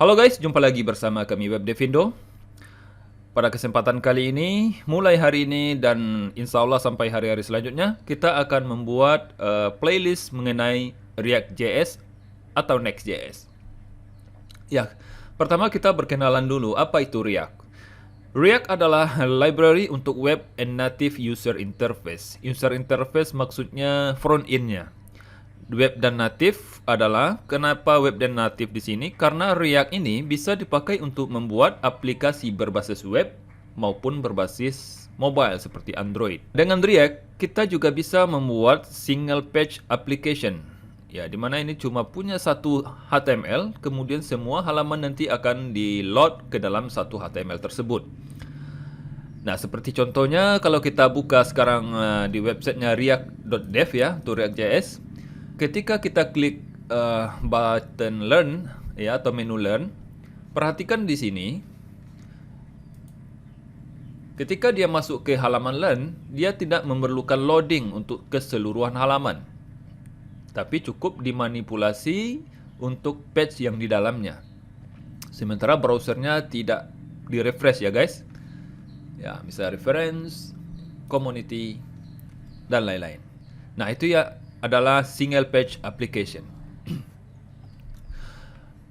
Halo guys, jumpa lagi bersama kami WebDevindo. Pada kesempatan kali ini, mulai hari ini dan insya Allah sampai hari-hari selanjutnya, kita akan membuat playlist mengenai React.js atau Next.js. Ya, pertama kita berkenalan dulu, apa itu React? React adalah library untuk web and native user interface. User interface maksudnya front end-nya. Web dan native adalah kenapa web dan native di sini? Karena React ini bisa dipakai untuk membuat aplikasi berbasis web maupun berbasis mobile seperti Android. Dengan React, kita juga bisa membuat single page application. Ya, di mana ini cuma punya satu HTML, kemudian semua halaman nanti akan di-load ke dalam satu HTML tersebut. Nah, seperti contohnya kalau kita buka sekarang di websitenya react.dev ya, untuk React.js. Ketika kita klik button learn ya atau menu learn, perhatikan di sini. Ketika dia masuk ke halaman learn, dia tidak memerlukan loading untuk keseluruhan halaman. Tapi cukup dimanipulasi untuk page yang di dalamnya. Sementara browsernya tidak di-refresh ya guys. Ya, misalnya reference, community, dan lain-lain. Nah, itu ya adalah single page application.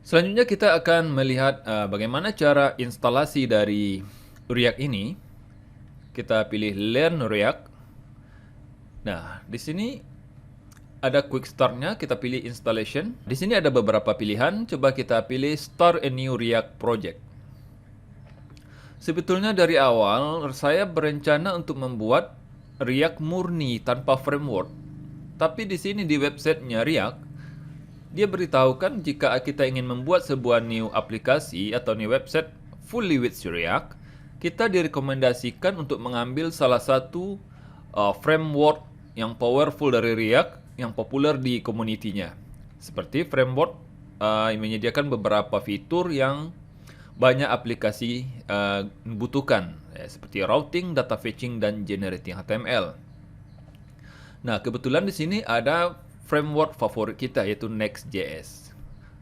Selanjutnya kita akan melihat bagaimana cara instalasi dari React ini. Kita pilih Learn React. Nah, di sini ada quick start-nya, kita pilih installation. Di sini ada beberapa pilihan, coba kita pilih Start a new React project. Sebetulnya dari awal saya berencana untuk membuat React murni tanpa framework. Tapi di sini di websitenya React, dia beritahukan jika kita ingin membuat sebuah new aplikasi atau new website fully with React, kita direkomendasikan untuk mengambil salah satu framework yang powerful dari React yang populer di komunitinya. Seperti framework yang menyediakan beberapa fitur yang banyak aplikasi butuhkan, seperti routing, data fetching, dan generating HTML. Nah, kebetulan di sini ada framework favorit kita yaitu Next.js.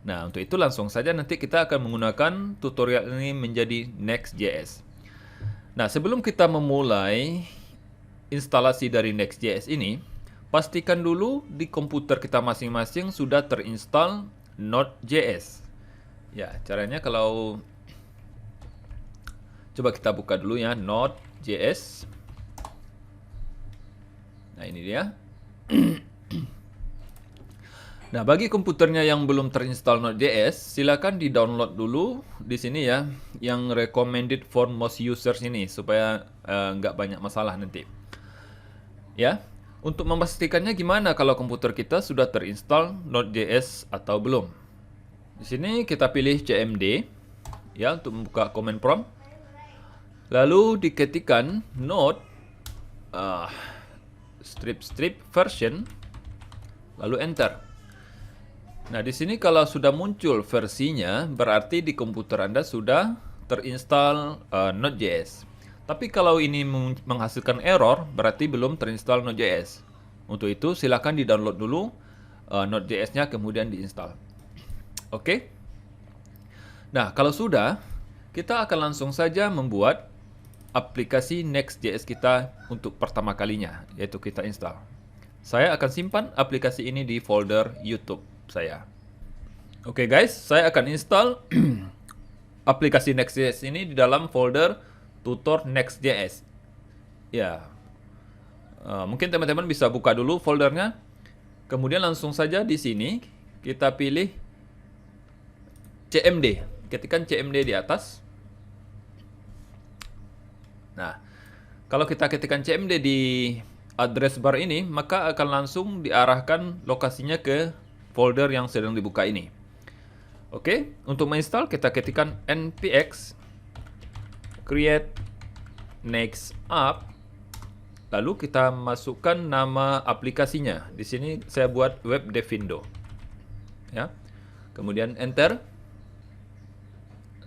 Nah, untuk itu langsung saja nanti kita akan menggunakan tutorial ini menjadi Next.js. Nah, sebelum kita memulai instalasi dari Next.js ini, pastikan dulu di komputer kita masing-masing sudah terinstall Node.js. Ya, caranya kalau coba kita buka dulu ya Node.js. Nah, ini dia. Nah, bagi komputernya yang belum terinstall Node.js, silakan di-download dulu di sini ya, yang recommended for most users ini supaya nggak banyak masalah nanti. Ya, untuk memastikannya gimana kalau komputer kita sudah terinstall Node.js atau belum? Di sini kita pilih cmd ya untuk membuka command prompt. Lalu diketikkan node strip version, lalu enter. Nah, di sini kalau sudah muncul versinya, berarti di komputer Anda sudah terinstall Node.js. Tapi kalau ini menghasilkan error, berarti belum terinstall Node.js. Untuk itu, silakan di-download dulu Node.js-nya, kemudian diinstal. Oke. Nah, kalau sudah, kita akan langsung saja membuat aplikasi Next.js kita untuk pertama kalinya, yaitu kita install. Saya akan simpan aplikasi ini di folder YouTube saya. Oke guys, saya akan install aplikasi Next.js ini di dalam folder tutor Next.js. Ya, mungkin teman-teman bisa buka dulu foldernya. Kemudian langsung saja di sini kita pilih cmd. Ketikkan cmd di atas. Nah, kalau kita ketikkan cmd di address bar ini, maka akan langsung diarahkan lokasinya ke folder yang sedang dibuka ini. Oke, untuk menginstal kita ketikkan npx create next app, lalu kita masukkan nama aplikasinya. Di sini saya buat WebDevindo. Ya. Kemudian enter.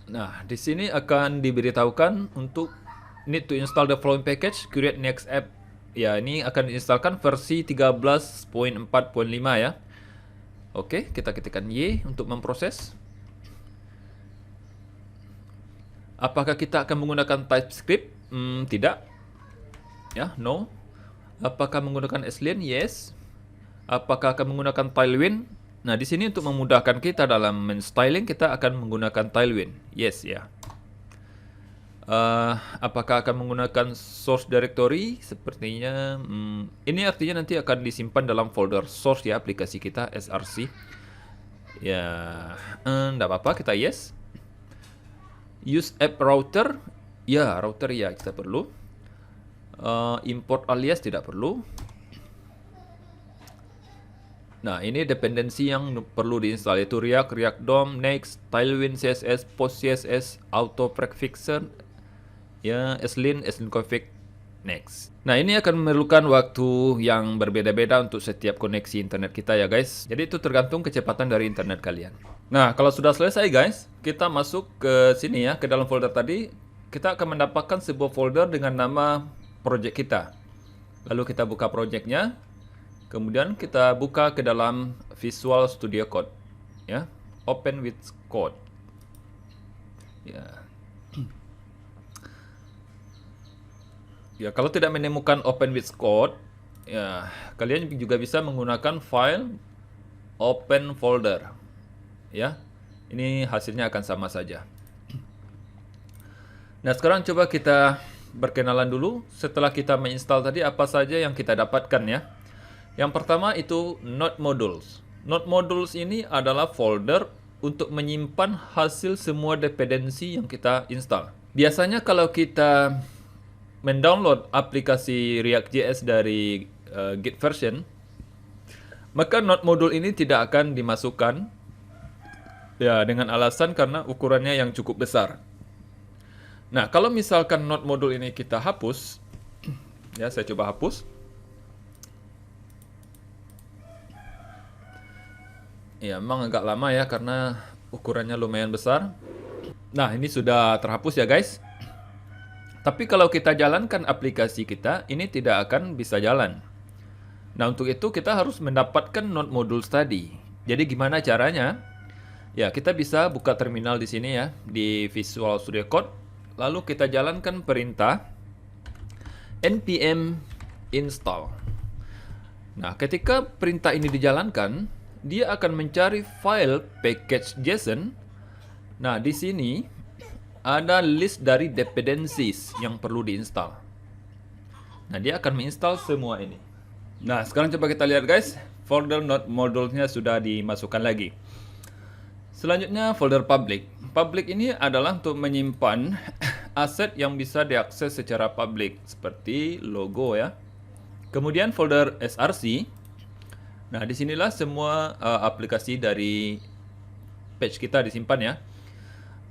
Nah, di sini akan diberitahukan untuk need to install the following package, create next app. Ya, ini akan diinstalkan versi 13.4.5 ya. Oke, kita ketikkan Y untuk memproses. Apakah kita akan menggunakan TypeScript? Tidak. Ya, no. Apakah menggunakan Sline? Yes. Apakah akan menggunakan Tailwind? Nah, di sini untuk memudahkan kita dalam men-styling, kita akan menggunakan Tailwind. Yes, ya. Apakah akan menggunakan source directory? Sepertinya ini artinya nanti akan disimpan dalam folder source ya aplikasi kita src. Ya, enggak apa-apa, kita yes. Use app router? Ya, router ya kita perlu. Import alias tidak perlu. Nah, ini dependensi yang perlu diinstal yaitu React, React DOM, Next, Tailwind CSS, Post CSS, Auto Prefixer, ya, Sline config, Next. Nah, ini akan memerlukan waktu yang berbeda-beda untuk setiap koneksi internet kita ya guys. Jadi itu tergantung kecepatan dari internet kalian. Nah, kalau sudah selesai guys, kita masuk ke sini ya, ke dalam folder tadi. Kita akan mendapatkan sebuah folder dengan nama project kita. Lalu kita buka projectnya. Kemudian kita buka ke dalam Visual Studio Code, ya, Open with Code. Ya. Ya, kalau tidak menemukan Open with Code, ya, kalian juga bisa menggunakan file Open Folder. Ya, ini hasilnya akan sama saja. Nah, sekarang coba kita berkenalan dulu. Setelah kita menginstal tadi, apa saja yang kita dapatkan ya. Yang pertama itu Node Modules. Node Modules ini adalah folder untuk menyimpan hasil semua dependensi yang kita install. Biasanya kalau kita mendownload aplikasi React.js dari Git version, maka Node Module ini tidak akan dimasukkan ya dengan alasan karena ukurannya yang cukup besar. Nah, kalau misalkan Node Module ini kita hapus, ya saya coba hapus. Ya, memang agak lama ya karena ukurannya lumayan besar. Nah, ini sudah terhapus ya guys. Tapi kalau kita jalankan aplikasi kita, ini tidak akan bisa jalan. Nah, untuk itu kita harus mendapatkan Node Modules tadi. Jadi gimana caranya? Ya, kita bisa buka terminal di sini ya, di Visual Studio Code. Lalu kita jalankan perintah npm install. Nah, ketika perintah ini dijalankan, dia akan mencari file package.json. Nah, di sini ada list dari dependencies yang perlu diinstal. Nah, dia akan menginstal semua ini. Nah, sekarang coba kita lihat guys, folder Node Modules-nya sudah dimasukkan lagi. Selanjutnya folder public. Public ini adalah untuk menyimpan aset yang bisa diakses secara public seperti logo ya. Kemudian folder src. Nah, disinilah semua aplikasi dari page kita disimpan ya.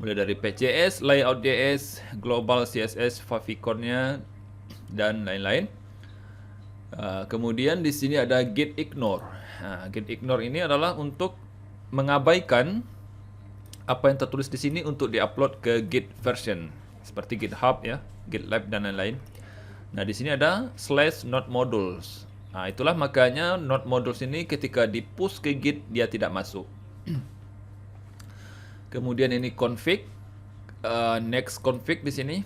Mulai dari page.js, layout.js, global CSS, favicon-nya, dan lain-lain. Kemudian di sini ada git ignore. Nah, git ignore ini adalah untuk mengabaikan apa yang tertulis di sini untuk diupload ke Git version seperti GitHub ya, GitLab dan lain-lain. Nah, di sini ada /node modules. Nah, itulah makanya Node Modules ini ketika di-push ke Git dia tidak masuk. Kemudian ini config, next config di sini.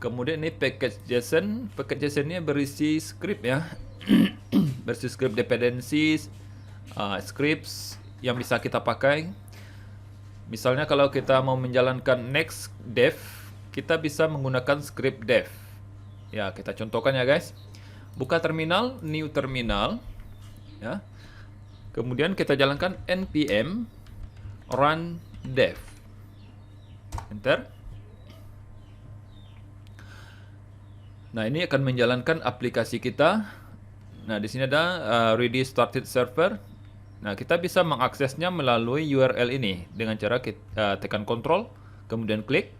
Kemudian ini package.json. Package.json ini berisi script ya. Berisi script dependencies, scripts yang bisa kita pakai. Misalnya kalau kita mau menjalankan next dev, kita bisa menggunakan script dev. Ya, kita contohkan ya guys. Buka terminal, new terminal, ya. Kemudian kita jalankan npm run dev. Enter. Nah, ini akan menjalankan aplikasi kita. Nah, di sini ada ready started server. Nah, kita bisa mengaksesnya melalui URL ini dengan cara kita tekan Ctrl, kemudian klik.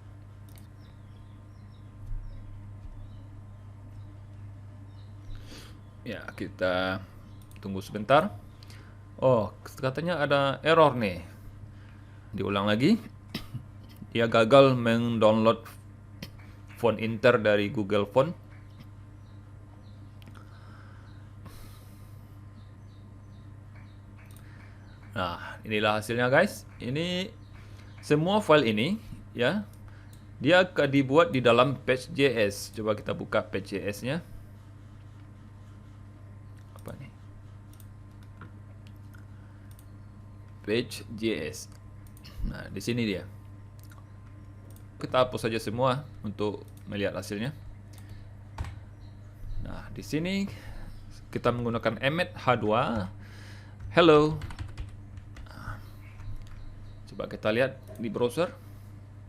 Ya, kita tunggu sebentar. Oh, katanya ada error nih. Diulang lagi. Dia gagal mendownload font Inter dari Google Font. Nah, inilah hasilnya guys. Ini semua file ini ya. Dia akan dibuat di dalam Page.js. Coba kita buka Page.js-nya. Apa nih? Page.js. Nah, di sini dia. Kita hapus saja semua untuk melihat hasilnya. Nah, di sini kita menggunakan emmet h2 hello. Coba kita lihat di browser,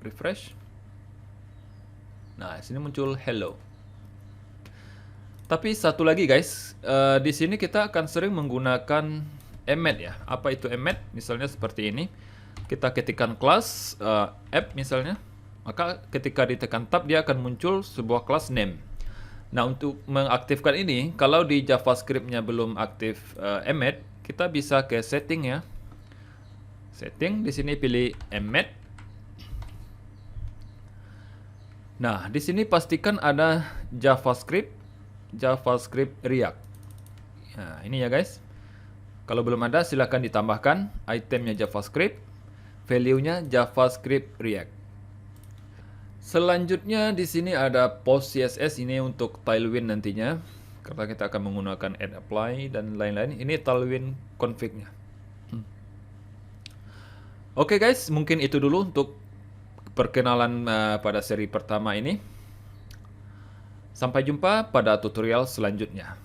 refresh. Nah, di sini muncul hello. Tapi satu lagi guys, di sini kita akan sering menggunakan emmet ya. Apa itu emmet? Misalnya seperti ini. Kita ketikkan kelas app misalnya, maka ketika ditekan tab dia akan muncul sebuah kelas name. Nah, untuk mengaktifkan ini, kalau di JavaScript-nya belum aktif emmet, kita bisa ke setting ya. Setting, di sini pilih emmet. Nah, di sini pastikan ada JavaScript React. Nah, ini ya guys. Kalau belum ada, silakan ditambahkan itemnya JavaScript, value-nya JavaScript React. Selanjutnya di sini ada post CSS, ini untuk Tailwind nantinya. Karena kita akan menggunakan add apply dan lain-lain. Ini Tailwind config-nya. Oke guys, mungkin itu dulu untuk perkenalan pada seri pertama ini. Sampai jumpa pada tutorial selanjutnya.